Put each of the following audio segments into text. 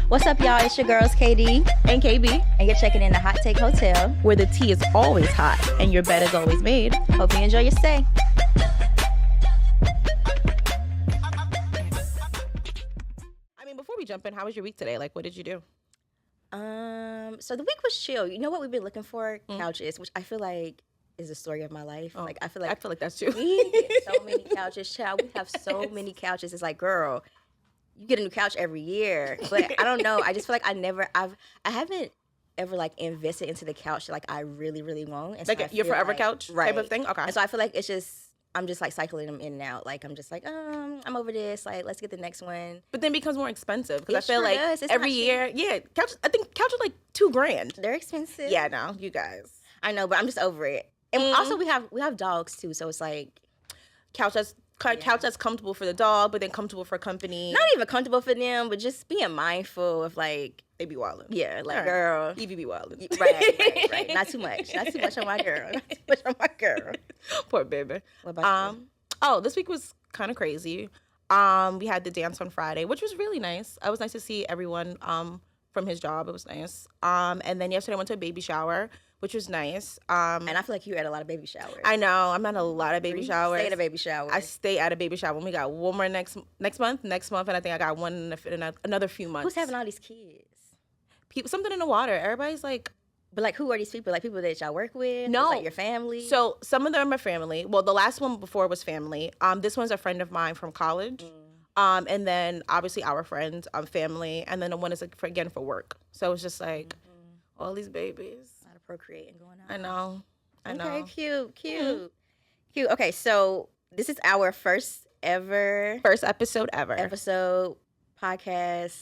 What's up, y'all? It's your girls, KD and KB, and you're checking in the Hot Take Hotel, where the tea is always hot and your bed is always made. Hope you enjoy your stay. I mean, before we jump in, how was your week today? Like, what did you do? So the week was chill. You know what we've been looking for? Couches, which I feel like is the story of my life. Oh, I feel like that's true. We get so many couches, child. We have so many couches. It's like, girl, you get a new couch every year. But I don't know. I just feel like I haven't ever like invested into the couch that like I really, really want. And like so your forever couch type of thing? Okay. And so I feel like I'm just like cycling them in and out. Like I'm just like, I'm over this. Like, let's get the next one. But then it becomes more expensive because I feel sure like does. It's every not year, couches. I think couches are like $2,000. They're expensive. Yeah, no, you guys. I know, but I'm just over it. And also we have dogs too, so it's like couch that's comfortable for the dog, but then comfortable for company. Not even comfortable for them, but just being mindful of like they be wildin'. Yeah, like girl, Evie be wildin'. Right. Not too much. Not too much on my girl. Not too much on my girl. Poor baby. What about you? Oh, this week was kind of crazy. We had the dance on Friday, which was really nice. It was nice to see everyone from his job. It was nice. And then yesterday I went to a baby shower, which was nice. And I feel like you're at a lot of baby showers. I know. I'm at a lot of baby showers. Stay at a baby shower. I stay at a baby shower. We got one more next month, and I think I got one in another few months. Who's having all these kids? People, something in the water. Everybody's like... But like, who are these people? Like people that y'all work with? No. Like your family? So some of them are family. Well, the last one before was family. This one's a friend of mine from college. And then obviously our friends, family. And then the one is like, for work. So it's just like all these babies. A lot of procreating going on. I know. Okay, cute. Okay, so this is our first episode ever. Podcast,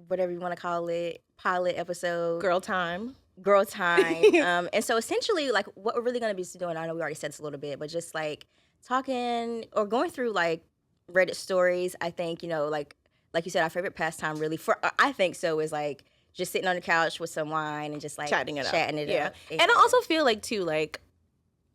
whatever you want to call it, pilot episode. Girl time. And so essentially, like, what we're really going to be doing, I know we already said this a little bit, but just like talking or going through like Reddit stories. I think, like you said, our favorite pastime really I think so is like just sitting on the couch with some wine and just like chatting it up. Yeah. And I also feel like too, like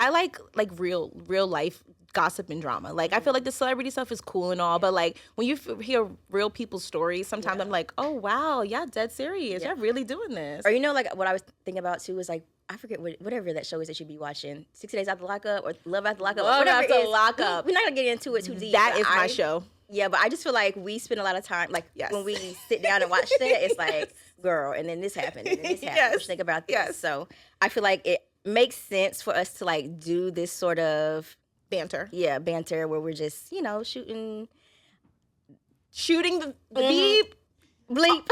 I like real life gossip and drama. Like I feel like the celebrity stuff is cool and all, but like when you hear real people's stories, sometimes I'm like, oh wow, y'all dead serious. Y'all really doing this. Or like what I was thinking about too is like, I forget whatever that show is that you be watching, 60 Days After Lockup or Love After Lockup. Love After Lockup. We're not gonna get into it too deep. That is my show. Yeah, but I just feel like we spend a lot of time, like when we sit down and watch that, it's like, girl, and then this happened, and then this happened. What you think about this? Yes. So I feel like it makes sense for us to like do this sort of banter. Yeah, banter where we're just, shooting the beep. Bleep.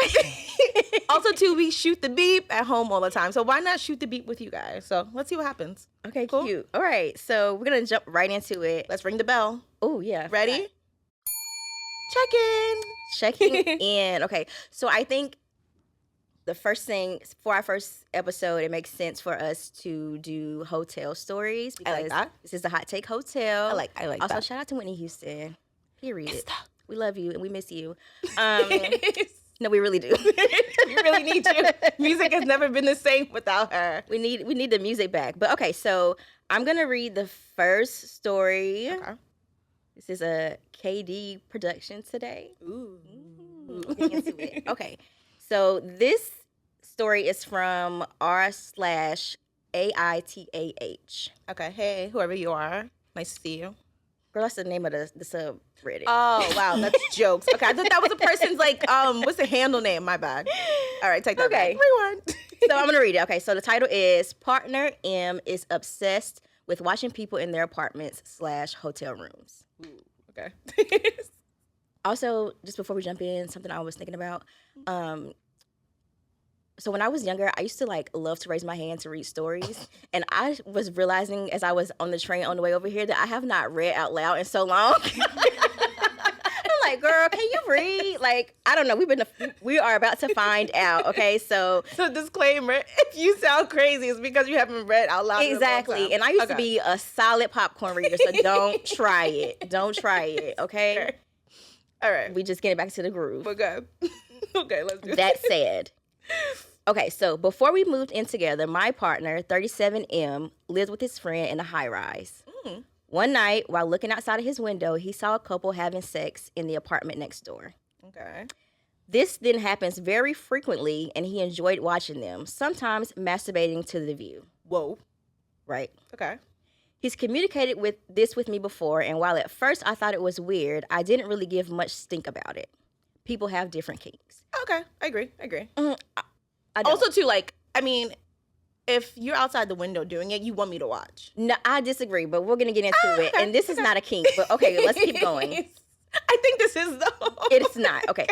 Also, too, we shoot the beep at home all the time. So why not shoot the beep with you guys? So let's see what happens. Okay, cool. Cute. All right, so we're going to jump right into it. Let's ring the bell. Oh, yeah. Ready? Right. Checking in. Okay, so I think the first thing for our first episode, it makes sense for us to do hotel stories. I like that. This is the Hot Take Hotel. I like also, that. shout out to Whitney Houston. Period. Stop. We love you and we miss you. No, we really do. We really need you. Music has never been the same without her. We need the music back. But okay, so I'm gonna read the first story. Okay. This is a KD production today. Ooh. Getting into it. Okay. So this story is from r/AITAH. Okay. Hey, whoever you are, nice to see you. Girl, that's the name of the subreddit. Oh, wow. That's jokes. Okay, I thought that was a person's, like, what's the handle name? My bad. All right, take that back. Rewind. So I'm going to read it. Okay, so the title is Partner M is Obsessed with Watching People in Their Apartments/Hotel Rooms. Ooh, okay. Also, just before we jump in, something I was thinking about. So when I was younger, I used to like love to raise my hand to read stories. And I was realizing as I was on the train on the way over here that I have not read out loud in so long. I'm like, girl, can you read? Like, I don't know. We are about to find out. Okay, so disclaimer: if you sound crazy, it's because you haven't read out loud. Exactly. And I used to be a solid popcorn reader, so don't try it. Don't try it. Okay. All right. We just getting back to the groove. Okay. Okay, let's do that. Said. Okay, so before we moved in together, my partner, 37M, lived with his friend in a high-rise. One night, while looking outside of his window, he saw a couple having sex in the apartment next door. Okay. This then happens very frequently, and he enjoyed watching them, sometimes masturbating to the view. Whoa. Right. Okay. He's communicated with me before, and while at first I thought it was weird, I didn't really give much stink about it. People have different kinks. Okay. I agree. I don't. Also, too, like, I mean, if you're outside the window doing it, you want me to watch. No, I disagree, but we're going to get into it. And this is not a kink, but okay, let's keep going. I think this is, though. It's not. Okay.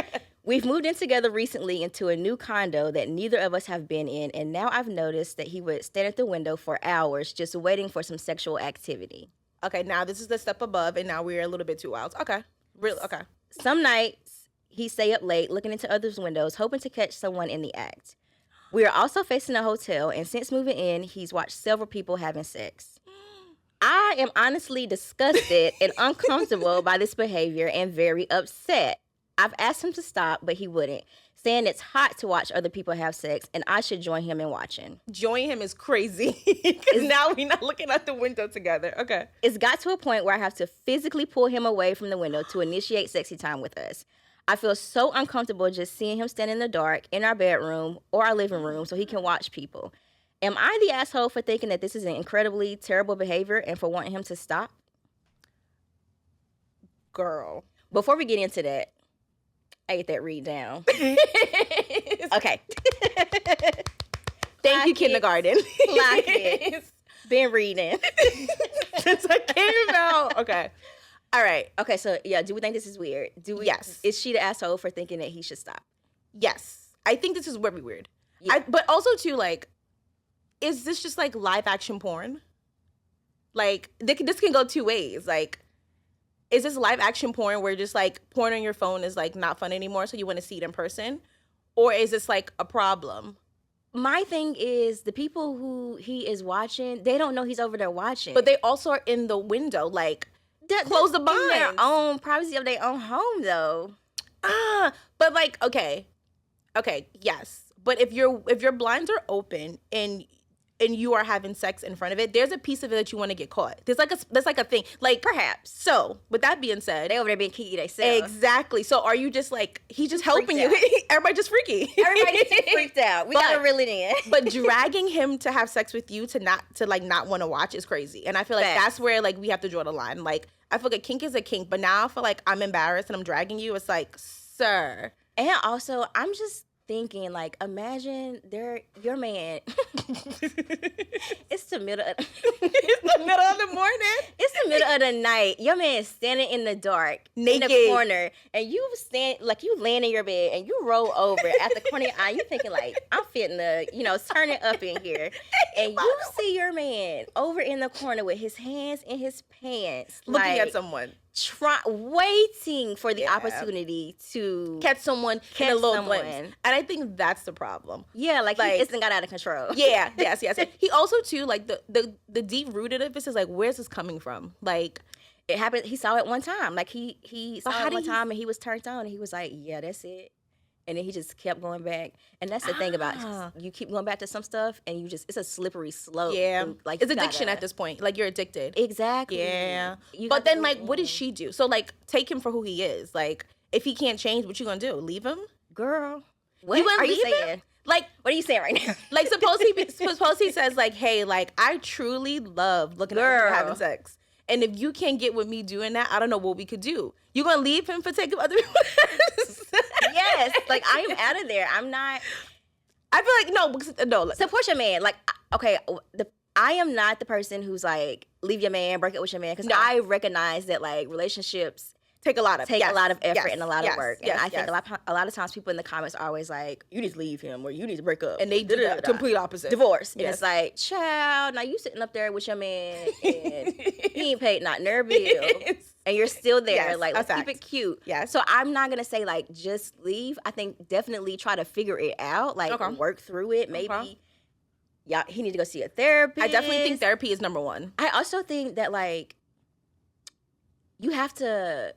We've moved in together recently into a new condo that neither of us have been in, and now I've noticed that he would stand at the window for hours just waiting for some sexual activity. Okay, now this is the step above, and now we're a little bit too wild. Okay. Real. Okay. Some nights, he stay up late looking into others' windows, hoping to catch someone in the act. We are also facing a hotel, and since moving in, he's watched several people having sex. I am honestly disgusted and uncomfortable by this behavior and very upset. I've asked him to stop, but he wouldn't, saying it's hot to watch other people have sex and I should join him in watching. Join him is crazy because now we're not looking out the window together. Okay. It's got to a point where I have to physically pull him away from the window to initiate sexy time with us. I feel so uncomfortable just seeing him stand in the dark in our bedroom or our living room so he can watch people. Am I the asshole for thinking that this is an incredibly terrible behavior and for wanting him to stop? Girl. Before we get into that, I get that read down. Okay. Thank you, kindergarten. Clock it. Been reading. Since I came out. Okay. All right. Okay, so yeah, do we think this is weird? Yes. Is she the asshole for thinking that he should stop? Yes. I think this is very weird. Yeah. But also, too, like, is this just, like, live action porn? Like, this can go two ways. Like, is this live action porn where just, like, porn on your phone is, like, not fun anymore, so you want to see it in person? Or is this, like, a problem? My thing is the people who he is watching, they don't know he's over there watching. But they also are in the window, like, close the blinds. In their own privacy of their own home, though. But, like, okay, yes. But if your blinds are open and you are having sex in front of it, there's a piece of it that you want to get caught. That's like a thing. Like, perhaps. So, with that being said, they over there being kiki themselves. Exactly. So, are you just like he's just helping you? Everybody just freaky. Everybody's just freaked out. We gotta reel it in. But dragging him to have sex with you to not want to watch is crazy. And I feel like that's where like we have to draw the line. Like I feel like a kink is a kink, but now I feel like I'm embarrassed and I'm dragging you. It's like, sir. And also, I'm just thinking, like, imagine your man. It's the middle of the morning. It's the middle of the night. Your man is standing in the dark, naked, in the corner, and you laying in your bed and you roll over at the corner of your eye. You thinking like, I'm fitting to, turn it up in here, and you see your man over in the corner with his hands in his pants, looking at someone. Waiting for the opportunity to catch someone in a little glimpse. And I think that's the problem. Yeah, like he isn't got out of control. Yeah, yes. He also too, like the deep rooted of this is like, where's this coming from? Like it happened, he saw it one time. Like he saw it one time and he was turned on and he was like, yeah, that's it. And then he just kept going back. And that's the thing about you keep going back to some stuff and it's a slippery slope. Yeah. And, like, it's addiction at this point. Like you're addicted. Exactly. Yeah. But then like what does she do? So like take him for who he is. Like if he can't change, what you gonna do? Leave him? Girl. What you are you saying? Him? Like what are you saying right now? Like suppose he says like, hey, like I truly love looking at you having sex. And if you can't get with me doing that, I don't know what we could do. You gonna leave him for taking other people? Yes, like I am out of there. I'm not. I feel like no. Support your man. Like okay, I am not the person who's like leave your man, break up with your man, because I recognize that like relationships take a lot of effort and a lot of work. And I think a lot of times people in the comments are always like, you need to leave him or you need to break up. And they do the complete opposite. Divorce. And it's like, child, now you sitting up there with your man and he ain't paid not their bill. And you're still there. Yes, like, let's keep it cute. Yes. So I'm not going to say like, just leave. I think definitely try to figure it out. Like work through it. Maybe he need to go see a therapist. I definitely think therapy is number one. I also think that like, you have to...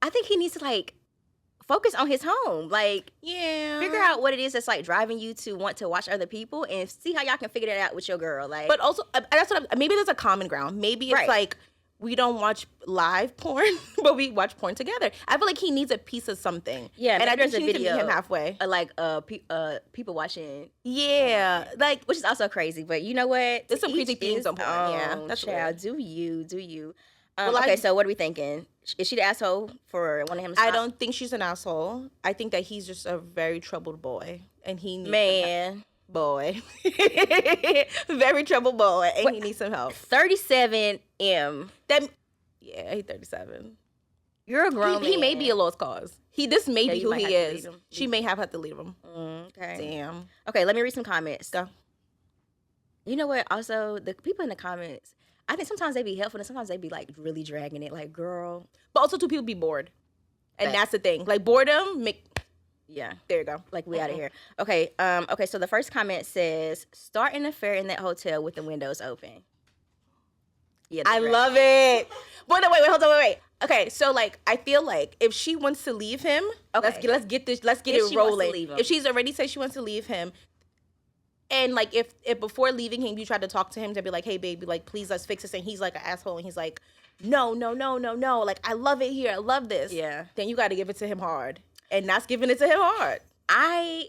I think he needs to like focus on his home. Like, figure out what it is that's like driving you to want to watch other people and see how y'all can figure that out with your girl. Like, but also that's maybe there's a common ground. Maybe it's like we don't watch live porn, but we watch porn together. I feel like he needs a piece of something. Yeah, and I maybe think there's a she needs to meet video him halfway. like people watching. Yeah, like Which is also crazy, but you know what? there's some crazy Each themes his on porn. Yeah, own, that's child. weird. Do you? Well, Okay, so what are we thinking? Is she the asshole for wanting him to stop? I don't think she's an asshole. I think that he's just a very troubled boy, and he needs Man, boy, very troubled boy, and he needs some help. 37 M. That yeah, he's 37. You're a grown man. He may be a lost cause. This may be you who might he have to is. leave him. She may have had to leave him. Okay. Damn. Okay, let me read some comments. Go. You know what? Also, the people in the comments, I think sometimes they be helpful and sometimes they be like really dragging it. Like, girl. But also, two people be bored, and Facts. that's the thing. Like boredom, Yeah. there you go. Like, we out of here. Okay. Okay. So the first comment says, "Start an affair in that hotel with the windows open." Yeah. I love it. But no, wait, hold on, wait. Okay, so like I feel like if she wants to leave him, Okay. let's get If it she wants to rolling. leave him. If she's already said she wants to leave him, and like if before leaving him you tried to talk to him to be like, hey baby, like please let's fix this, and he's like an asshole and he's like, no, like I love it here, I love this. Yeah. Then you got to give it to him hard, and that's giving it to him hard. I'm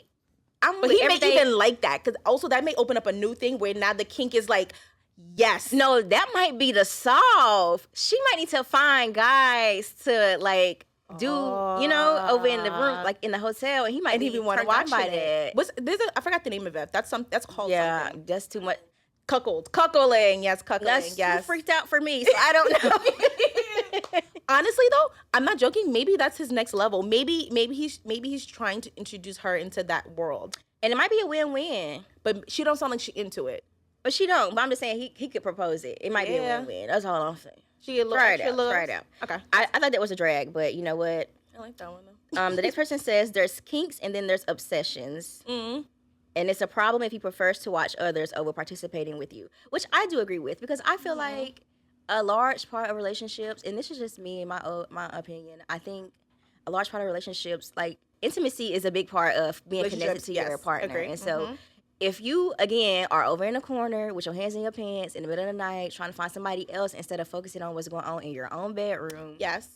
But with he may everything. even like that because also that may open up a new thing where now the kink is like, yes, No, that might be the solve. She might need to find guys to like do, over in the room, like in the hotel, and he might and he be want to turned on watch by it. that. I forgot the name of it. That's called Yeah, something. that's too much. Cuckolding, yes, cuckolding, That's yes. too freaked out for me, so I don't know. Honestly, though, I'm not joking. Maybe that's his next level. Maybe he's trying to introduce her into that world. And it might be a win-win. But she don't sound like she into it. But she don't. But I'm just saying he could propose it. It might be Yeah. a win-win. That's all I'm saying. She get a little Try it extra out. looks. Try it out. Okay. I thought that was a drag, but you know what? I like that one though. The next person says there's kinks and then there's obsessions. Mm-hmm. And it's a problem if he prefers to watch others over participating with you, which I do agree with because I feel like a large part of relationships, and this is just me and my opinion, I think a large part of relationships, like intimacy is a big part of being connected to your partner. Agree. And so if you, again, are over in the corner with your hands in your pants in the middle of the night trying to find somebody else instead of focusing on what's going on in your own bedroom, Yes.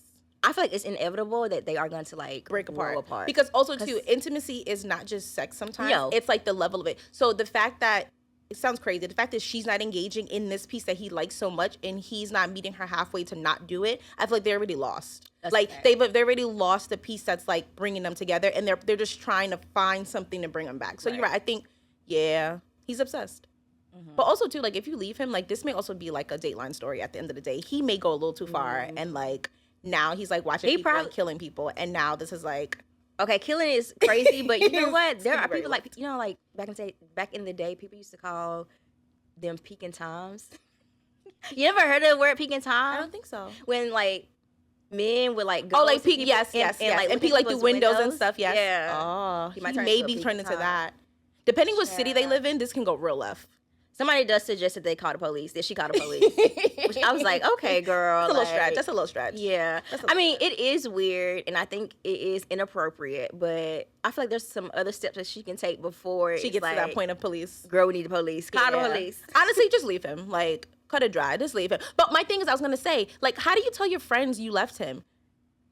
I feel like it's inevitable that they are going to like Break roll apart. Because also too, intimacy is not just sex sometimes. No. It's like the level of it. So the fact that it sounds crazy. The fact that she's not engaging in this piece that he likes so much and he's not meeting her halfway to not do it, I feel like they're already lost. That's like fact. they've already lost the piece that's like bringing them together, and they're just trying to find something to bring them back. So you're right. I think he's obsessed. But also too, like if you leave him, like this may also be like a Dateline story at the end of the day. He may go a little too far, and like now he's like watching people and killing people, and now this is like. Okay, killing is crazy, but you know what? There are very people like like back in the day, people used to call them Peeping Toms. You ever heard of the word Peeping Tom? I don't think so. When like men would like go Oh, like to peek, people yes, and peek like through people's windows and stuff. Yes. Yeah. Oh, He he might turn may into a be Peeping turned into Tom. that. Depending what city they live in, this can go real left. Somebody does suggest that they call the police. That she called the police, which I was like, okay, girl, That's a little like, stretch. That's a little stretch. Yeah, I mean, it is weird, and I think it is inappropriate. But I feel like there's some other steps that she can take before She gets to that point of police. Girl, we need the police. Call the Yeah. police. Honestly, just leave him. Like, cut it dry. Just leave him. But my thing is, I was gonna say, like, how do you tell your friends you left him?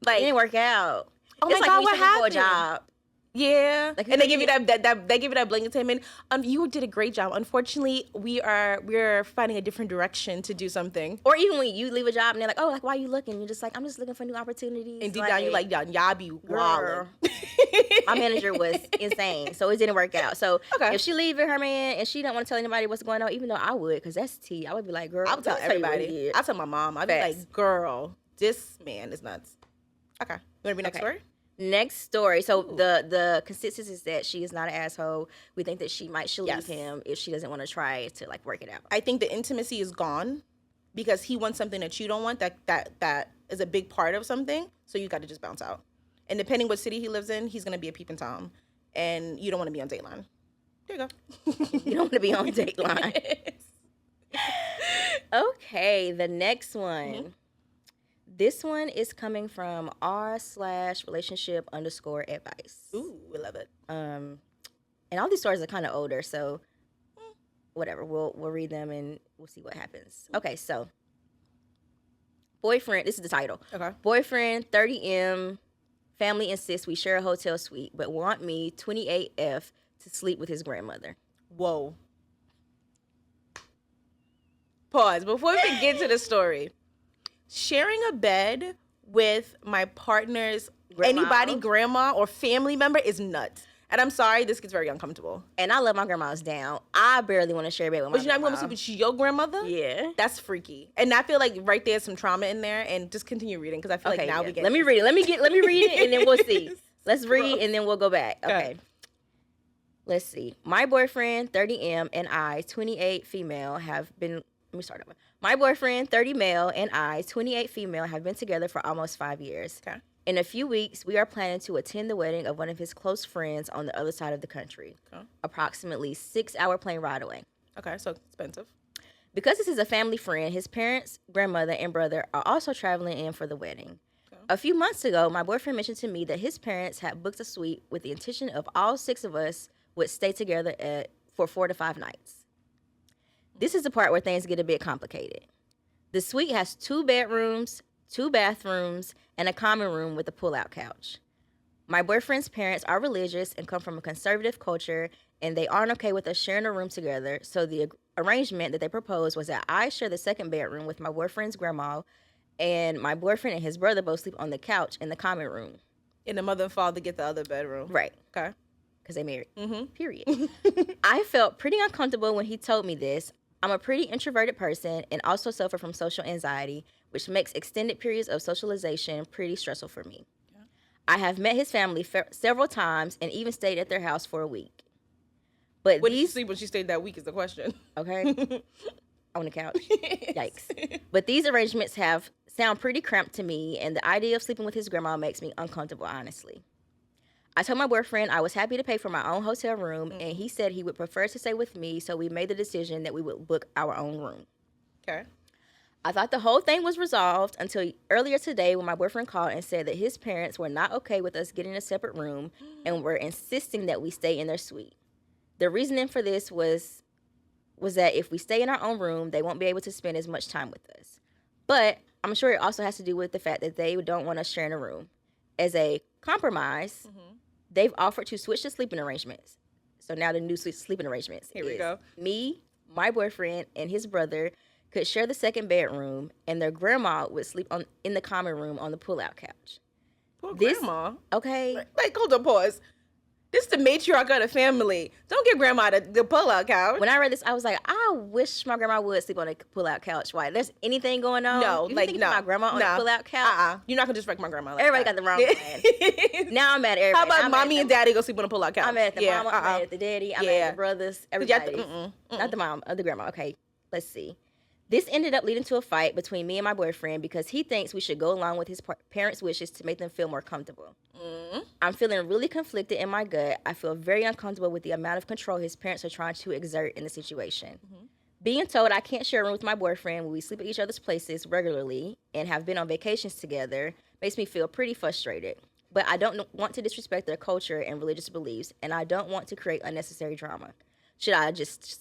Like, It didn't work out. oh It's my like God, when you what searching for happened? a job. Yeah, Like, and they give you that they give you that blanket statement. You did a great job. Unfortunately, we're finding a different direction to do something. Or even when you leave a job and they're like, oh, like, why are you looking? You're just like, I'm just looking for new opportunities. And deep down, you like, y'all be girl. wildin'. My manager was insane, so it didn't work out. So Okay. if she leaving her man and she don't want to tell anybody what's going on, even though I would, because that's tea, I would be like, girl, I'll tell let me you what he everybody. did. I'll tell my mom. I'll be Facts. like, girl, this man is nuts. Okay. You want to be next Okay. story? Next story. So the consensus is that she is not an asshole. We think that she should leave Yes. him if she doesn't want to try to like work it out. I think the intimacy is gone because he wants something that you don't want. That is a big part of something. So you got to just bounce out. And depending what city he lives in, he's gonna be a Peeping Tom, and you don't want to be on Dateline. There you go. You don't want to be on Dateline. Okay, the next one. This one is coming from r/relationship_advice. Ooh, we love it. And all these stories are kind of older, so whatever. We'll read them and we'll see what happens. Okay, so Boyfriend, this is the title. Okay. Boyfriend, 30M, family insists we share a hotel suite, but want me, 28F, to sleep with his grandmother. Whoa. Pause. Before we get to the story, sharing a bed with my partner's grandma or family member is nuts. And I'm sorry, this gets very uncomfortable. And I love my grandma's down. I barely want to share a bed with my grandma. But you're not going to sleep with your grandmother? Yeah. That's freaky. And I feel like right there's some trauma in there. And just continue reading because I feel like now we get. Let me read it. Let me read it and then we'll see. Let's read and then we'll go back. Okay. Let's see. My boyfriend, 30M, and I, 28 female, have been. Let me start over. My boyfriend, 30 male, and I, 28 female, have been together for almost 5 years. Okay. In a few weeks, we are planning to attend the wedding of one of his close friends on the other side of the country. Okay. Approximately 6-hour plane ride away. Okay, so expensive. Because this is a family friend, his parents, grandmother, and brother are also traveling in for the wedding. Okay. A few months ago, my boyfriend mentioned to me that his parents had booked a suite with the intention of all 6 of us would stay together for 4 to 5 nights. This is the part where things get a bit complicated. The suite has 2 bedrooms, 2 bathrooms, and a common room with a pull-out couch. My boyfriend's parents are religious and come from a conservative culture, and they aren't okay with us sharing a room together, so the arrangement that they proposed was that I share the second bedroom with my boyfriend's grandma, and my boyfriend and his brother both sleep on the couch in the common room. And the mother and father get the other bedroom. Right. Okay. Because they married. Mm-hmm. Period. I felt pretty uncomfortable when he told me this. I'm a pretty introverted person and also suffer from social anxiety, which makes extended periods of socialization pretty stressful for me. Yeah. I have met his family several times and even stayed at their house for a week. But when did you sleep when she stayed that week is the question. Okay. On the couch. Yikes. But these arrangements sound pretty cramped to me, and the idea of sleeping with his grandma makes me uncomfortable, honestly. I told my boyfriend I was happy to pay for my own hotel room, and he said he would prefer to stay with me, so we made the decision that we would book our own room. Okay. I thought the whole thing was resolved until earlier today when my boyfriend called and said that his parents were not okay with us getting a separate room and were insisting that we stay in their suite. The reasoning for this was that if we stay in our own room, they won't be able to spend as much time with us. But I'm sure it also has to do with the fact that they don't want us sharing a room. As a compromise, they've offered to switch the sleeping arrangements. So now the new sleeping arrangements Here we go. Me, my boyfriend, and his brother could share the second bedroom, and their grandma would sleep in the common room on the pull-out couch. Poor grandma. Okay. Like, hold on, pause. This is the matriarch of the family. Don't give grandma the pull-out couch. When I read this, I was like, I wish my grandma would sleep on a pull-out couch. Why? There's anything going on? No, you like, think no. My grandma on a pull-out couch? You're not going to just wreck my grandma like everybody that. got the wrong plan. Now I'm mad at everybody. How about mommy and daddy go sleep on a pull-out couch? I'm mad at the mama, I'm mad at the daddy, I'm mad at the brothers, everybody. Not the mom, the grandma. Okay, let's see. This ended up leading to a fight between me and my boyfriend because he thinks we should go along with his parents' wishes to make them feel more comfortable. I'm feeling really conflicted in my gut. I feel very uncomfortable with the amount of control his parents are trying to exert in the situation. Being told I can't share a room with my boyfriend when we sleep at each other's places regularly and have been on vacations together makes me feel pretty frustrated. But I don't want to disrespect their culture and religious beliefs, and I don't want to create unnecessary drama. Should I just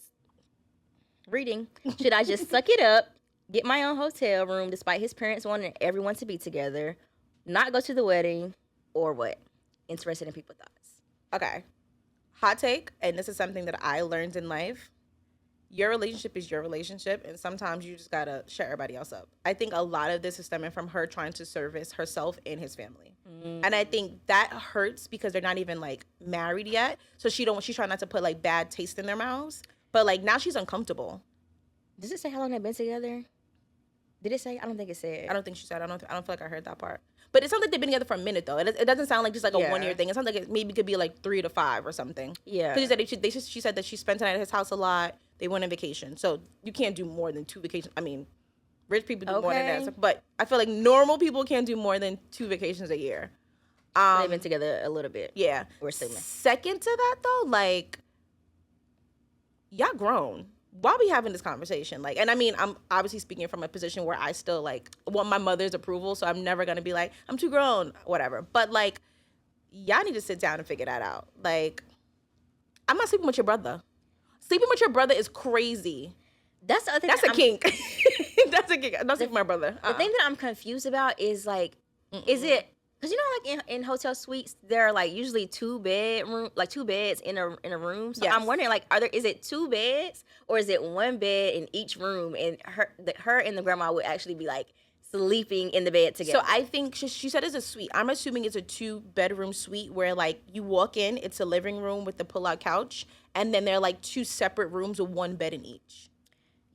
suck it up, get my own hotel room despite his parents wanting everyone to be together, not go to the wedding, or what? Interested in people's thoughts. Okay. Hot take, and this is something that I learned in life. Your relationship is your relationship, and sometimes you just gotta shut everybody else up. I think a lot of this is stemming from her trying to service herself and his family. And I think that hurts because they're not even like married yet. So she's trying not to put like bad taste in their mouths. But like now she's uncomfortable. Does it say how long they've been together? Did it say? I don't think it said. I don't think she said. I don't feel like I heard that part. But it sounds like they've been together for a minute though. It doesn't sound like just like a 1 year thing. It sounds like it maybe could be like 3 to 5 or something. Yeah. Because she said that she spent the night at his house a lot. They went on vacation, so you can't do more than 2 vacations. I mean, rich people do more than that. But I feel like normal people can't do more than 2 vacations a year. They've been together a little bit. Yeah. We're assuming. Second to that though, like, y'all grown. Why are we having this conversation? Like, and I mean, I'm obviously speaking from a position where I still like want my mother's approval, so I'm never gonna be like, I'm too grown, whatever. But like, y'all need to sit down and figure that out. Like, I'm not sleeping with your brother. Sleeping with your brother is crazy. That's the other thing. That's a kink. That's a kink. Don't speak for my brother. The thing that I'm confused about is like, is it because you know, like in hotel suites, there are like usually two beds in a room. So Yes. I'm wondering, like, is it two beds or is it one bed in each room, and her and the grandma would actually be like sleeping in the bed together? So I think she said it's a suite. I'm assuming it's a 2-bedroom suite where like you walk in, it's a living room with the pull-out couch, and then there are like 2 separate rooms with 1 bed in each.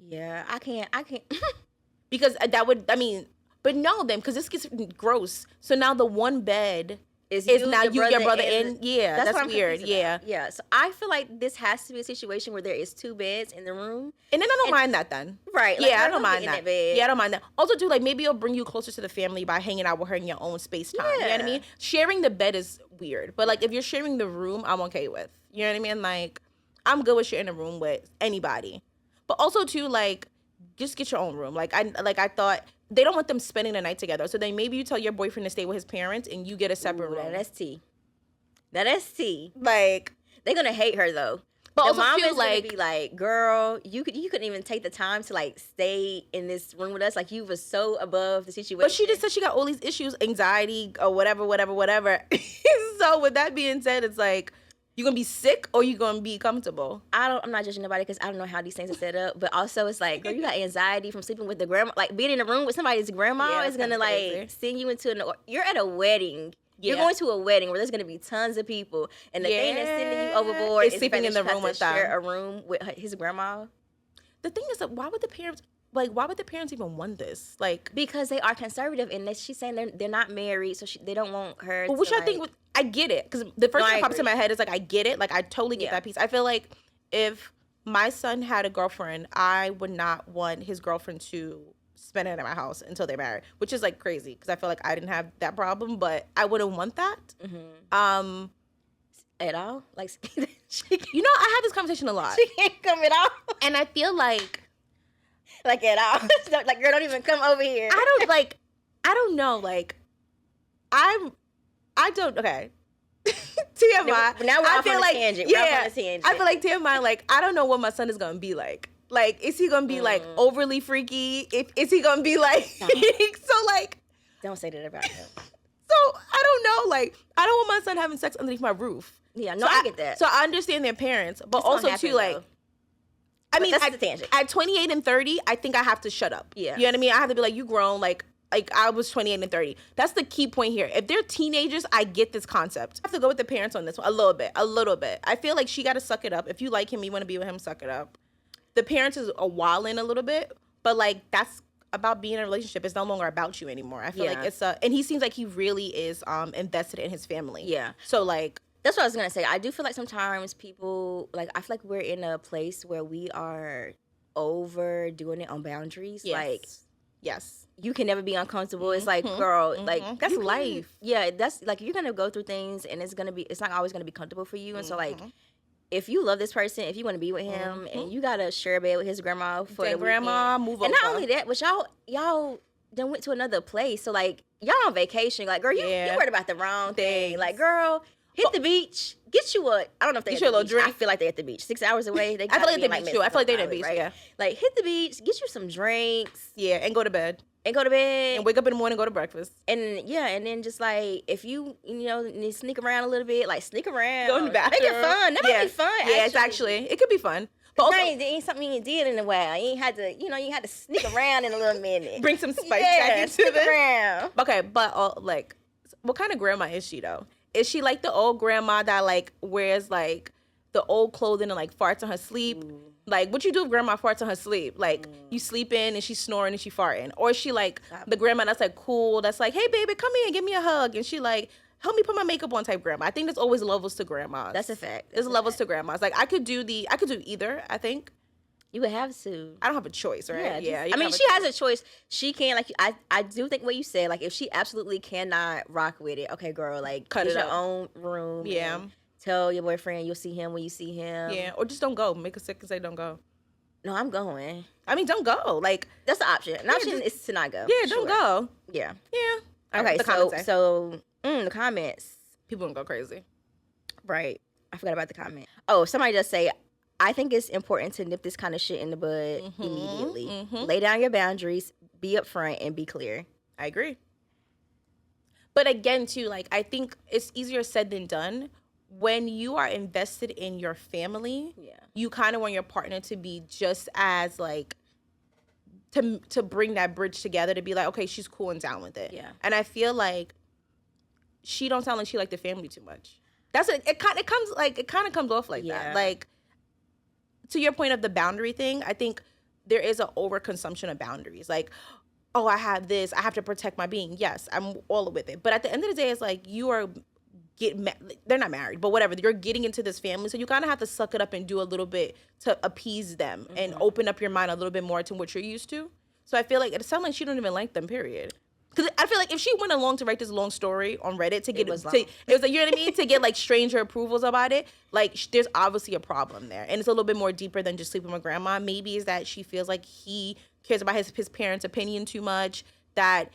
Yeah, I can't. Because that would, I mean, but no, then because this gets gross. So now the 1 bed is now you your brother in. Yeah, that's what I'm weird. confused Yeah, about. Yeah. So I feel like this has to be a situation where there is 2 beds in the room. and then I don't mind that then. Right. Like, Yeah, I don't mind in that. bed. Yeah, I don't mind that. Also, too, like maybe it'll bring you closer to the family by hanging out with her in your own space time. You know what I Yeah. mean? Sharing the bed is weird, but like if you're sharing the room, I'm okay with. You know what I mean? Like I'm good with sharing a room with anybody. But also, too, like just get your own room. Like I thought they don't want them spending the night together. So then maybe you tell your boyfriend to stay with his parents and you get a separate room. That's tea. That's tea. Like They're gonna hate her though. But the also mom feel is like- gonna be like, "Girl, you couldn't even take the time to like stay in this room with us. Like you was so above the situation." But she just said she got all these issues, anxiety or whatever. So with that being said, it's like you gonna be sick or you gonna be comfortable. I'm not judging nobody because I don't know how these things are set up. But also, it's like, girl, you got anxiety from sleeping with the grandma. Like being in a room with somebody's grandma Yeah, is gonna that's like crazy. send you into you're at a wedding. You're Yeah. going to a wedding where there's going to be tons of people, and the thing that's sending you overboard Is is sleeping the in fact the that room she has with to them. share a room with his grandma. The thing is that why would the parents even want this? Like, Because they are conservative, and she's saying they're not married, so they don't want her. but which to, I think I get it because the first No, thing I that pops in agree. my head is like I get it, like I totally get Yeah. that piece. I feel like if my son had a girlfriend, I would not want his girlfriend to spend it at my house until they're married, which is like crazy because I feel like I didn't have that problem, but I wouldn't want that. at all. Like she You know, I have this conversation a lot, can't come at all. and I feel like Like at all. Like girl, don't even come over here. I don't know, like I don't okay. TMI. Now we're I off feel on a like tangent. We're off on a tangent. I feel like TMI. Like I don't know what my son is gonna be like. Like, is he gonna be like overly freaky? Is he gonna be like so like? Don't say that about him. So I don't know. Like I don't want my son having sex underneath my roof. Yeah, no, So I get that. So I understand their parents, but It's gonna also happen, too like. though. I But mean, that's the tangent. at 28 and 30, I think I have to shut up. Yeah. You know what I mean? I have to be like, you grown, like I was 28 and 30. That's the key point here. If they're teenagers, I get this concept. I have to go with the parents on this one a little bit. I feel like she got to suck it up. If you like him, you want to be with him, suck it up. The parents is a wildin' a little bit, but like that's about being in a relationship. It's no longer about you anymore. I feel Yeah. like it's and he seems like he really is invested in his family. Yeah. So like That's what I was gonna say. I do feel like sometimes people I feel like we're in a place where we are overdoing it on boundaries. yes. Like yes. you can never be uncomfortable. It's like, girl, like That's you can- life. Yeah, that's like you're gonna go through things, and it's not always gonna be comfortable for you. And so like, Mm-hmm. if you love this person, if you want to be with him, and you gotta share a bed with his grandma for Then the grandma, weekend. move and not over. only that, but y'all done went to another place. So like y'all on vacation. Like girl, you Yeah. worried about the wrong thing. Things. Like girl, hit the beach. Get you a. I don't know if they Get at you a the little beach. drink. I feel like they at the beach. 6 hours away. They I feel gotta like be they in, beach too. I feel like they at the beach. right? Yeah. Like hit the beach. Get you some drinks Yeah, and go to bed. and go to bed. And wake up in the morning, go to breakfast. And yeah, and then just like if you need to sneak around a little bit, like sneak around, Go in the bathroom. make it fun. That might be fun. Yeah, it's actually, it could be fun. But also, it ain't something you did in a while. You ain't had to, you had to sneak around in a little minute. bring some spice back into sneak this. around. Okay, but like, what kind of grandma is she though? Is she like the old grandma that like wears like the old clothing and like farts on her sleep? Like, what you do if grandma farts on her sleep? Like, you sleeping and she's snoring and she farting? Or is she like the grandma that's like cool, that's like, hey baby, come here, give me a hug, and she like, help me put my makeup on type grandma? I think there's always levels to grandmas. That's a fact. There's levels to grandmas. Like, I could do either. I think You would have to. I don't have a choice, right? Yeah. you I mean, have she has a choice. She can I do think what you said. Like, if she absolutely cannot rock with it, okay, girl, like Cut get it your up. own room. Yeah. and tell your boyfriend you'll see him when you see him. Yeah, or just don't go. Make a sick and say don't go. No, I'm going. I mean, don't go. Like, That's the option. An option just- is to not go. yeah, don't Sure. go. Yeah. Yeah. Okay. The comments say. The comments. People don't go crazy. Right. I forgot about the comment. Oh, somebody does say, I think it's important to nip this kind of shit in the bud immediately. Mm-hmm. Lay down your boundaries, be upfront, and be clear. I agree. But again, too, like, I think it's easier said than done. When you are invested in your family, you kind of want your partner to be just as, like, to bring that bridge together, to be like, okay, she's cool and down with it. Yeah. And I feel like she don't sound like she like the family too much. That's it. It kind of comes off like that. Like, to your point of the boundary thing, I think there is an overconsumption of boundaries. Like, oh, I have this, I have to protect my being. Yes, I'm all with it. But at the end of the day, it's like, you are they're not married, but whatever. You're getting into this family, so you kind of have to suck it up and do a little bit to appease them and open up your mind a little bit more to what you're used to. So I feel like it sounds like she don't even like them, period. Because I feel like if she went along to write this long story on Reddit to get it was like, you know what I mean, to get like stranger approvals about it, like there's obviously a problem there, and it's a little bit more deeper than just sleeping with grandma. Maybe is that she feels like he cares about his parents' opinion too much. That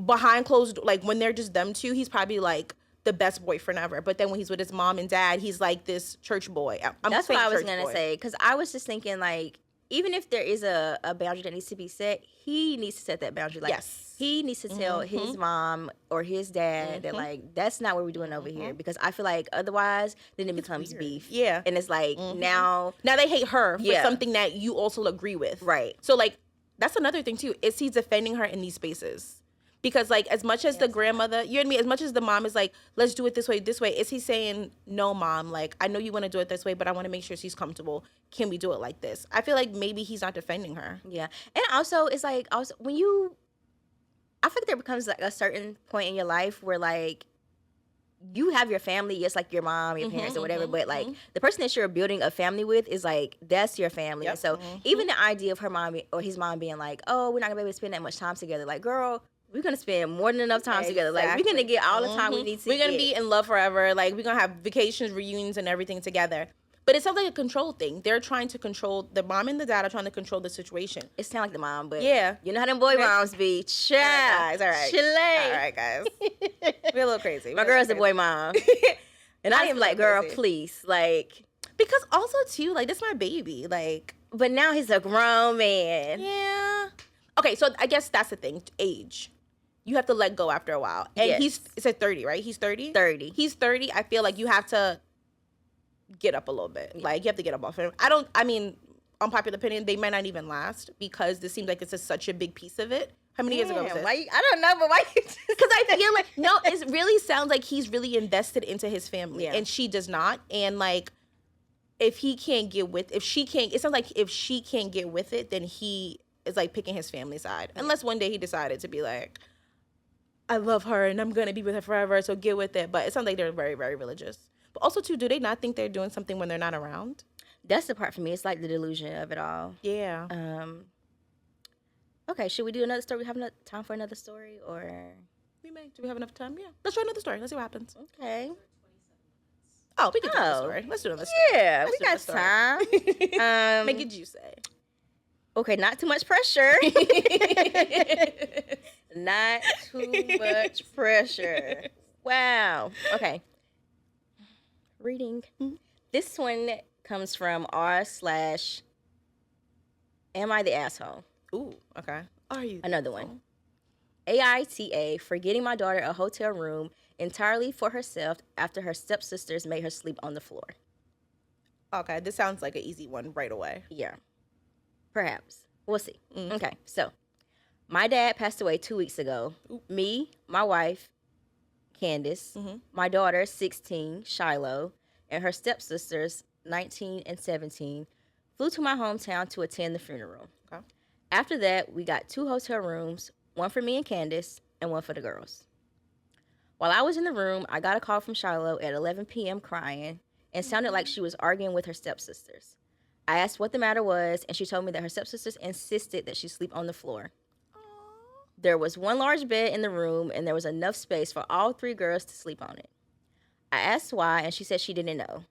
behind closed, like when they're just them two, he's probably like the best boyfriend ever. But then when he's with his mom and dad, he's like this church boy. That's what I was gonna say, because I was just thinking, like, even if there is a boundary that needs to be set, he needs to set that boundary. Like, he needs to tell his mom or his dad that, like, that's not what we're doing over here. Because I feel like otherwise, then it becomes beef. Yeah. And it's like, now they hate her for something that you also agree with. Right. So, like, that's another thing, too. Is he defending her in these spaces? Because, like, as much as the grandmother, you know what I mean? As much as the mom is like, let's do it this way, is he saying, no, mom, like, I know you want to do it this way, but I want to make sure she's comfortable. Can we do it like this? I feel like maybe he's not defending her. Yeah. And also, it's like, also, when you, I think there becomes, like, a certain point in your life where, like, you have your family, just like your mom, your parents, or whatever, but, like, the person that you're building a family with is, like, that's your family. And so, even the idea of her mom or his mom being like, oh, we're not going to be able to spend that much time together. Like, girl, we're going to spend more than enough time together. Like, we're going to get all the time we need to. We're going to be in love forever. Like, we're going to have vacations, reunions, and everything together. But it sounds like a control thing. They're trying to control, the mom and the dad are trying to control the situation. It sounds like the mom, but you know how them boy moms be. Child. All right, guys. All right, guys. We're a little crazy. My girl's the boy mom. And I am like, girl, please. Like, because also, too, like, this is my baby. Like, but now he's a grown man. Yeah. Okay, so I guess that's the thing. Age. You have to let go after a while. And it's at 30, right? He's 30? 30. He's 30. I feel like you have to get up a little bit. Yeah. Like, you have to get up off him. I mean, unpopular opinion, they might not even last because this seems like it's such a big piece of it. How many years ago was it? I don't know, but why you just... Because I feel like, no, it really sounds like he's really invested into his family. And she does not. And, like, if he can't get with, it sounds like if she can't get with it, then he is, like, picking his family side. Unless one day he decided to be like, I love her and I'm going to be with her forever, so get with it. But it sounds like they're very, very religious. But also, too, do they not think they're doing something when they're not around? That's the part for me. It's like the delusion of it all. Yeah. Okay, should we do another story? We have enough time for another story, or? We may. Do we have enough time? Yeah. Let's try another story. Let's see what happens. Okay. Oh, we can do another story. Let's do another story. Yeah, we got time. Make it juicy. Okay, not too much pressure. Not too much pressure. Wow. Okay. Reading. This one comes from r/am I the asshole? Ooh, okay. Are you? Another one. AITA for getting my daughter a hotel room entirely for herself after her stepsisters made her sleep on the floor. Okay, this sounds like an easy one right away. Yeah. Perhaps. We'll see. Okay, so my dad passed away 2 weeks ago. Me, my wife, Candace, my daughter, 16, Shiloh, and her stepsisters, 19 and 17, flew to my hometown to attend the funeral. Okay. After that, we got 2 hotel rooms, one for me and Candace, and one for the girls. While I was in the room, I got a call from Shiloh at 11 p.m. crying and sounded like she was arguing with her stepsisters. I asked what the matter was, and she told me that her stepsisters insisted that she sleep on the floor. There was one large bed in the room, and there was enough space for all 3 girls to sleep on it. I asked why, and she said she didn't know.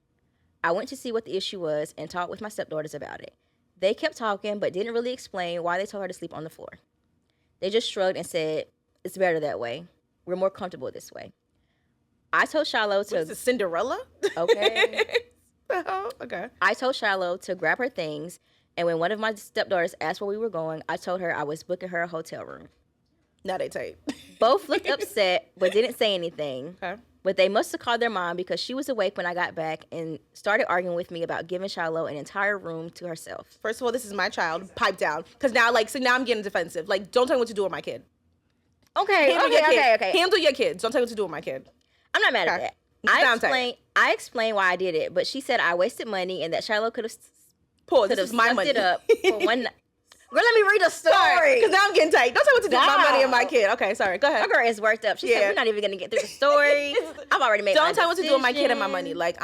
I went to see what the issue was and talked with my stepdaughters about it. They kept talking, but didn't really explain why they told her to sleep on the floor. They just shrugged and said, it's better that way. We're more comfortable this way. I told Shiloh to... What's this, Cinderella? Okay. Okay. I told Shiloh to grab her things, and when one of my stepdaughters asked where we were going, I told her I was booking her a hotel room. Now they tight. Both looked upset, but didn't say anything. Okay. But they must have called their mom because she was awake when I got back and started arguing with me about giving Shiloh an entire room to herself. First of all, this is my child. Pipe down. Because now, now I'm getting defensive. Like, don't tell me what to do with my kid. Okay. Handle your kids. Don't tell me what to do with my kid. I'm not mad at that. I explained why I did it, but she said I wasted money and that Shiloh could have Pause. This is my money. it up for one night. Girl, let me read the story. Because now I'm getting tight. Don't tell me what to do with my money and my kid. Okay, sorry. Go ahead. My girl is worked up. She said we're not even going to get through the story. I've already made Don't tell me what to do with my kid and my money. Like,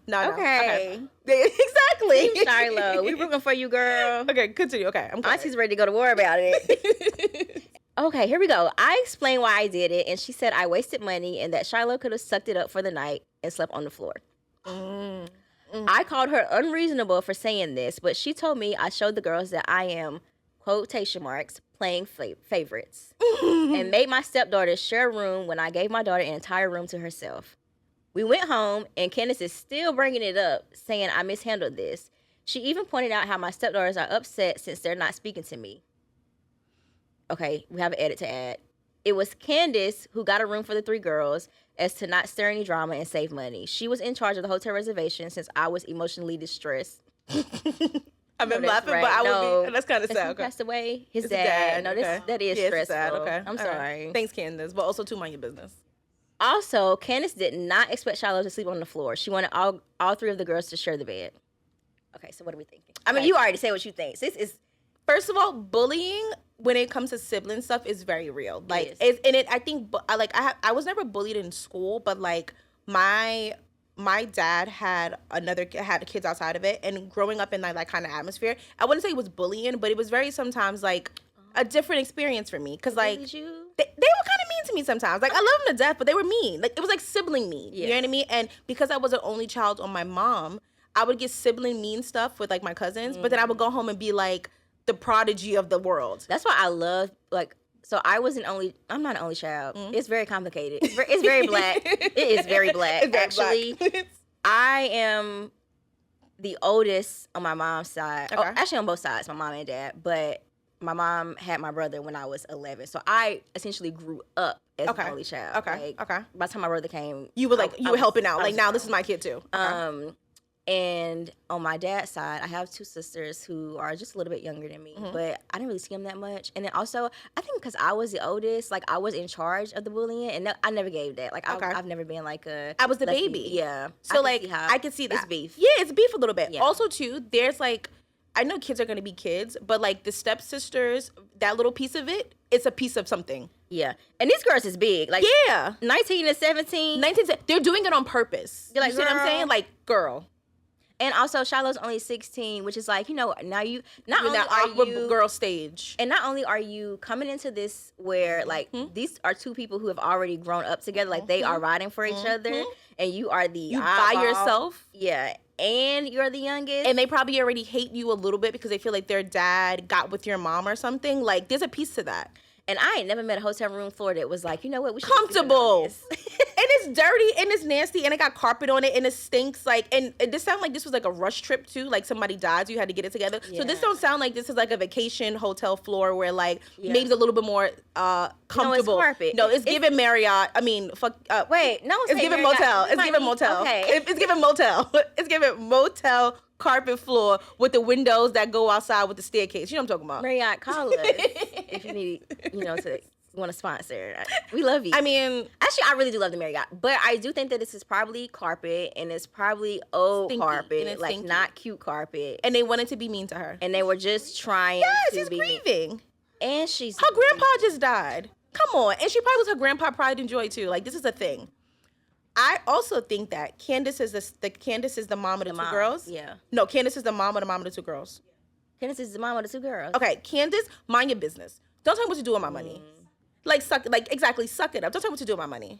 No. Okay. Exactly. Shiloh, we rooting for you, girl. Okay, continue. Okay, I'm glad. Auntie's ready to go to war about it. Okay, here we go. I explained why I did it, and she said I wasted money and that Shiloh could have sucked it up for the night and slept on the floor. I called her unreasonable for saying this, but she told me I showed the girls that I am, quotation marks, playing favorites, and made my stepdaughter share a room when I gave my daughter an entire room to herself. We went home, and Candace is still bringing it up, saying I mishandled this. She even pointed out how my stepdaughters are upset since they're not speaking to me. Okay, we have an edit to add. It was Candace who got a room for the 3 girls as to not stir any drama and save money. She was in charge of the hotel reservation since I was emotionally distressed. I've been laughing, but I would be. That's kind of sad. He passed away. His It's dad. dad. No, Okay. that is Yeah, it's stressful. sad. Okay. I'm sorry. Thanks, Candace, but also too mind your business. Also, Candace did not expect Shiloh to sleep on the floor. She wanted all 3 of the girls to share the bed. Okay, so what are we thinking? I mean, you already say what you think. This is First of all, bullying when it comes to sibling stuff is very real. Like, It is. I think, I was never bullied in school, but like my dad had kids outside of it, and growing up in that kind of atmosphere, I wouldn't say it was bullying, but it was very sometimes like a different experience for me because like Did you? they were kind of mean to me sometimes. Like I love them to death, but they were mean. Like it was like sibling mean. You know what I mean? And because I was an only child on my mom, I would get sibling mean stuff with like my cousins, but then I would go home and be like the prodigy of the world. That's why I love, like, so I'm not an only child. It's very complicated. It's very black. It is very black. It's very Actually, black. I am the oldest on my mom's side. Okay. Oh, actually on both sides, my mom and dad. But my mom had my brother when I was 11. So I essentially grew up as an only child. Okay. Like, Okay. By the time my brother came, You were like, you were helping out. I Like was now grown. this is my kid too. Okay. And on my dad's side, I have 2 sisters who are just a little bit younger than me, but I didn't really see them that much. And then also, I think because I was the oldest, like I was in charge of the bullying, and I never gave that. Like I've never been like I was the let's baby. Yeah. So I could see that. It's beef. Yeah, it's beef a little bit. Yeah. Also too, there's like, I know kids are gonna be kids, but like the stepsisters, that little piece of it, it's a piece of something. Yeah. And these girls is big. Like Yeah. 19 to 17. 19, they're doing it on purpose. You're like, you see what I'm girl. saying? Like, girl. And also, Shiloh's only 16, which is like, now you not In only that are awkward you girl stage. And not only are you coming into this where, like, these are 2 people who have already grown up together, like, they are riding for each other, and you are the You by oddball. yourself. Yeah, and you're the youngest. And they probably already hate you a little bit because they feel like their dad got with your mom or something. Like, there's a piece to that. And I ain't never met a hotel room floor that was like, you know what, we should Comfortable. just keep it on And it's dirty and it's nasty and it got carpet on it and it stinks. Like, and this sound like this was like a rush trip too. Like somebody died, so you had to get it together. So this Yeah. don't sound like this is like a vacation hotel floor where like maybe it's a little bit more comfortable. carpet. No, it's giving Marriott. I mean, fuck. Wait, no, It's giving motel. It's giving motel. Okay. It's giving motel. It's giving motel carpet floor with the windows that go outside with the staircase. You know what I'm talking about? Marriott, call us if you need, to want to sponsor. We love you. I mean, actually, I really do love the Marriott, but I do think that this is probably carpet, and it's probably old Stinky, carpet, and it's like stinky. not cute carpet, and they wanted to be mean to her. and they were just trying Yes, to he's be mean. grieving. And she's Her grandpa just died. Come on. And she probably was her grandpa pride and joy too. Like, this is a thing. I also think that Candace is the mom of the 2 mom, girls. yeah. No, Candace is the mom of the 2 girls. Candace is the mom of the 2 girls. Okay, Candace, mind your business. Don't tell me what to do with my money. Like, suck it up. Don't tell me what to do with my money.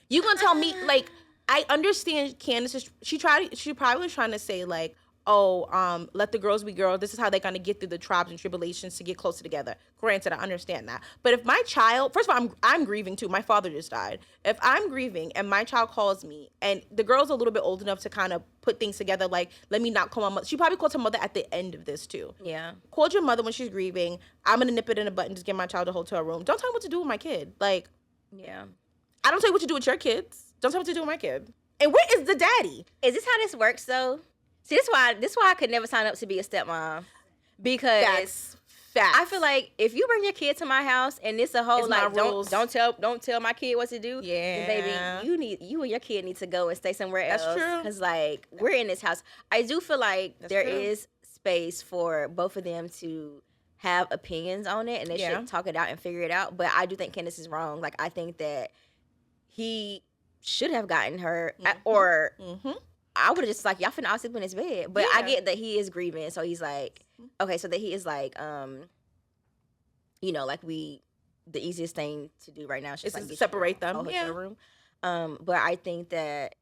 You gonna tell me, like, I understand Candace, she probably was trying to say, like, let the girls be girls. This is how they're going to get through the trials and tribulations to get closer together. Granted, I understand that. But if my child, first of all, I'm grieving too. My father just died. If I'm grieving and my child calls me, and the girl's a little bit old enough to kind of put things together, like, let me not call my mother. She probably called her mother at the end of this too. Yeah. Called your mother when she's grieving. I'm going to nip it in the butt and just get my child a hotel room. Don't tell me what to do with my kid. Like, yeah. I don't tell you what to do with your kids. Don't tell me what to do with my kid. And where is the daddy? Is this how this works though? See, this is why I could never sign up to be a stepmom, because Facts. I feel like if you bring your kid to my house and it's a whole It's like my rules. don't tell my kid what to do. Yeah. then baby, you and your kid need to go and stay somewhere else. That's true. Because like we're in this house. I do feel like That's there true. is space for both of them to have opinions on it, and they should talk it out and figure it out. But I do think Candace is wrong. Like I think that he should have gotten her, or I would have just like, y'all finna all sleep in his bed. But I get that he is grieving, so he's like, okay, so that he is like, you know, like the easiest thing to do right now is just like to separate them. a hotel room. But I think that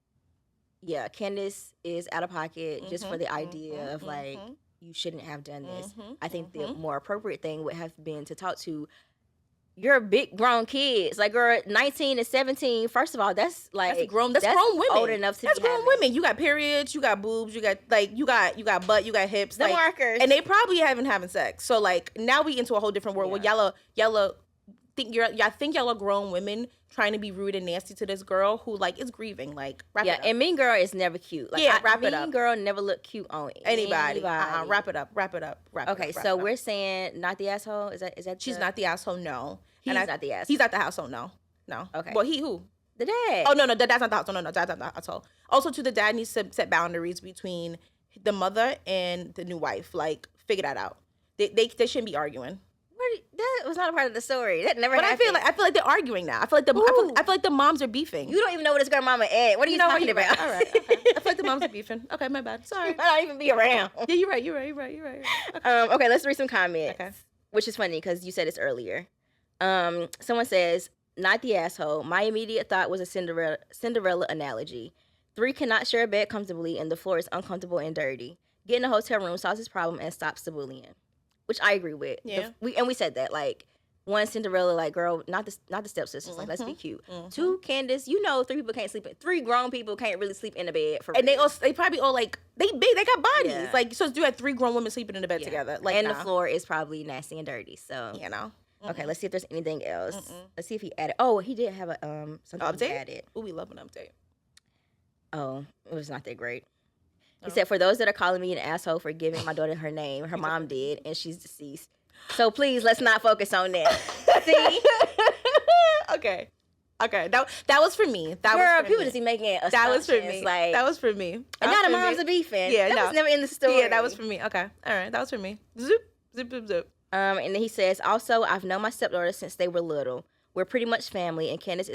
Candace is out of pocket just for the idea of like, you shouldn't have done this. I think the more appropriate thing would have been to talk to your big grown kids, like girl, 19 and 17. First of all, that's grown women. Old enough to that's be grown women. You got periods, you got boobs, you got butt, you got hips, the markers, and they probably haven't having sex. So like now we into a whole different world where y'all think y'all are grown women trying to be rude and nasty to this girl who like is grieving. Like wrap it up. And Mean Girl is never cute. Like, wrap it up. Mean Girl never look cute on anybody. Wrap it up. Okay, so we're saying not the asshole. Is that she's not the asshole? No, he's not the asshole. He's not the asshole. No. Okay. Well, who? The dad. Oh no, dad's not the asshole. No, dad's not the asshole. Also, too, the dad needs to set boundaries between the mother and the new wife. Like, figure that out. They shouldn't be arguing. That was not a part of the story. That never happened. But I feel like they're arguing now. I feel like the moms are beefing. You don't even know where this girl mama at. What are you talking about? All right. Okay. I feel like the moms are beefing. Okay, my bad. Sorry. I don't even be around. Yeah, you're right. Okay, let's read some comments. Okay. Which is funny because you said this earlier. Someone says, not the asshole. My immediate thought was a Cinderella analogy. 3 cannot share a bed comfortably and the floor is uncomfortable and dirty. Get in a hotel room solves this problem and stops the bullying. Which I agree with. Yeah. We said that, like, 1, Cinderella, like, girl, not the stepsisters. Like, let's be cute. 2, Candace, 3 people can't sleep. 3 grown people can't really sleep in a bed for. And they probably all like they big. They got bodies. Yeah. Like, so you had 3 grown women sleeping in the bed together. Like, and the floor is probably nasty and dirty. So you know. Okay, let's see if there's anything else. Let's see if he added. Oh, he did have a something update. He added. Oh, we love an update. Oh, it was not that great. He said, for those that are calling me an asshole for giving my daughter her name, her mom did, and she's deceased. So please, let's not focus on that. See? Okay. That was for me. People just be making assumptions. That was for me. Like, that was for me. And now the moms are beefing. Yeah, that was never in the story. Yeah, that was for me. Okay. All right. That was for me. Zoop. And then he says, also, I've known my stepdaughter since they were little. We're pretty much family, and Candace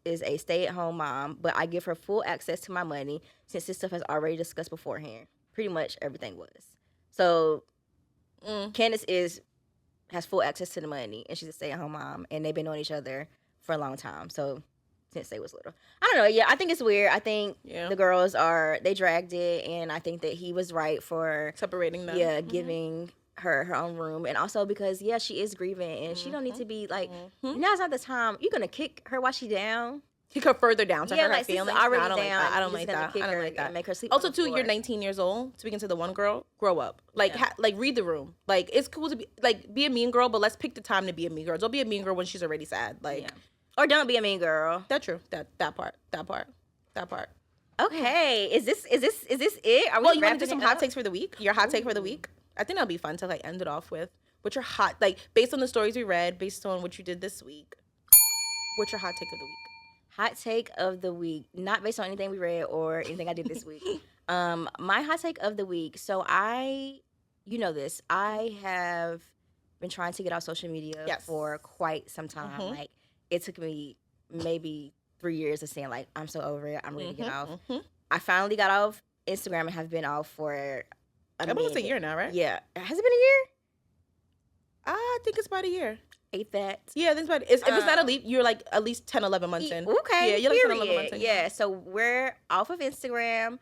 is a stay-at-home mom, but I give her full access to my money since this stuff has already discussed beforehand. Pretty much everything was. So Candace has full access to the money, and she's a stay-at-home mom, and they've been knowing each other for a long time. So since they was little. I don't know. Yeah, I think it's weird. I think the girls they dragged it, and I think that he was right for separating them. Yeah, giving her own room, and also because she is grieving and she don't need to be like now's not the time. You're gonna kick her while she down. Kick her further down to her feelings. Already I don't down. I don't like that. I don't like that. Make her sleep. Also, too, you're 19 years old. Speaking to the one girl, grow up. Like, read the room. Like, it's cool to be a mean girl, but let's pick the time to be a mean girl. Don't be a mean girl when she's already sad. Like, or don't be a mean girl. That's true. That part. Okay, is this it? Are we you want to do some hot takes for the week? Your hot take for the week? I think that'll be fun to like end it off with. What's your hot, like, based on the stories we read, based on what you did this week? What's your hot take of the week? Hot take of the week, not based on anything we read or anything I did this week. My hot take of the week. So you know this, I have been trying to get off social media for quite some time. Like, it took me maybe 3 years of saying like, I'm so over it. I'm ready to get off. I finally got off Instagram and have been off for almost a year now, right? Yeah. Has it been a year? I think it's about a year. Ate that. Yeah, I think it's about, if it's not a leap, you're like at least 10, 11 months in. Okay. Yeah, you're like 10, 11 months in. Yeah, so we're off of Instagram.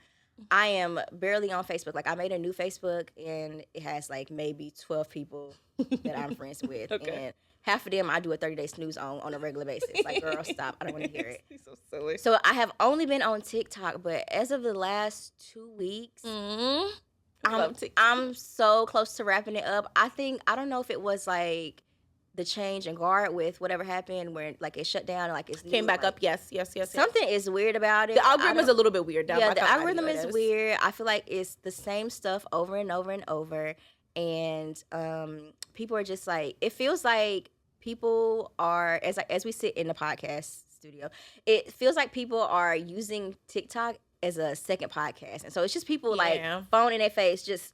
I am barely on Facebook. Like, I made a new Facebook, and it has like maybe 12 people that I'm friends with, and half of them I do a 30-day snooze on a regular basis. Like, girl, stop! I don't want to hear it. So silly. So I have only been on TikTok, but as of the last 2 weeks, I'm so close to wrapping it up. I don't know if it was like the change in guard with whatever happened where like it shut down and like it's came back up. Yes. Something is weird about it. The algorithm is a little bit weird. Yeah, the algorithm is weird. I feel like it's the same stuff over and over and over, and people are just like, it feels like people are, as we sit in the podcast studio, it feels like people are using TikTok as a second podcast, and so it's just people like phone in their face, just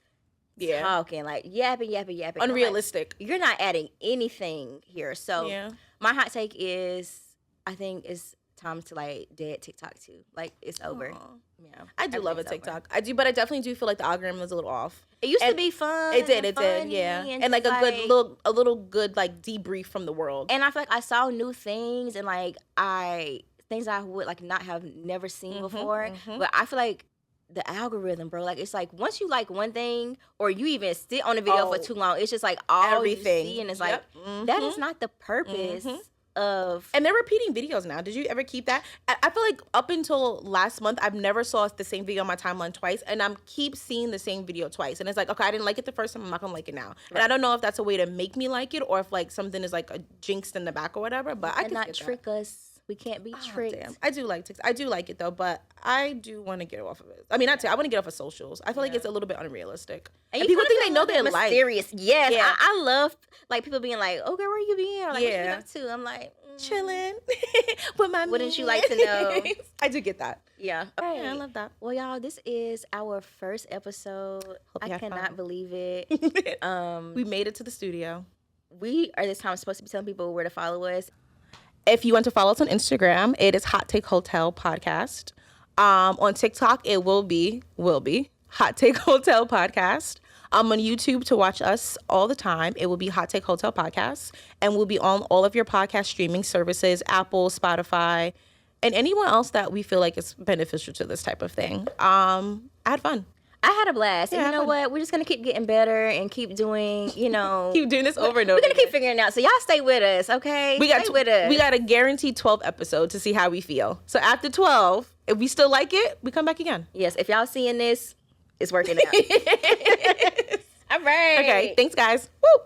talking, like yapping. Unrealistic. Like, you're not adding anything here. So my hot take is, I think it's time to like dead TikTok too. Like, it's over. Yeah, I do love a TikTok. I do, but I definitely do feel like the algorithm is a little off. It used to be fun. It did, yeah. And like a little good like debrief from the world. And I feel like I saw new things, and like things I would like not have never seen before. But I feel like the algorithm, bro, like, it's like once you like one thing or you even sit on a video for too long, it's just like all everything you see, and it's like that is not the purpose of. And they're repeating videos now. Did you ever keep that? I feel like up until last month, I've never saw the same video on my timeline twice, and I'm keep seeing the same video twice, and it's like, okay, I didn't like it the first time, I'm not gonna like it now. And I don't know if that's a way to make me like it or if like something is like a jinxed in the back or whatever. But I can not trick us. We can't be tricked. Damn. I do like TikTok. I do like it though, but I do want to get off of it. I mean, I want to get off of socials. I feel like it's a little bit unrealistic. And people think they know their life. Mysterious. Yes. Yeah. I love like people being like, "Oh, girl, where you been?" Or like, "What you been up to?" I'm like, chilling with my. Wouldn't you like to know? I do get that. Yeah. Right. Yeah, I love that. Well, y'all, this is our first episode. I cannot believe it. We made it to the studio. We are this time supposed to be telling people where to follow us. If you want to follow us on Instagram, it is Hot Take Hotel Podcast. On TikTok, it will be Hot Take Hotel Podcast. On YouTube to watch us all the time, it will be Hot Take Hotel Podcast. And we'll be on all of your podcast streaming services, Apple, Spotify, and anyone else that we feel like is beneficial to this type of thing. I had fun. I had a blast. And you know what? We're just going to keep getting better and keep doing, keep doing this over and over. We're going to keep figuring it out. So y'all stay with us, okay? Stay with us. We got a guaranteed 12 episode to see how we feel. So after 12, if we still like it, we come back again. Yes. If y'all seeing this, it's working out. All right. Okay. Thanks, guys. Woo!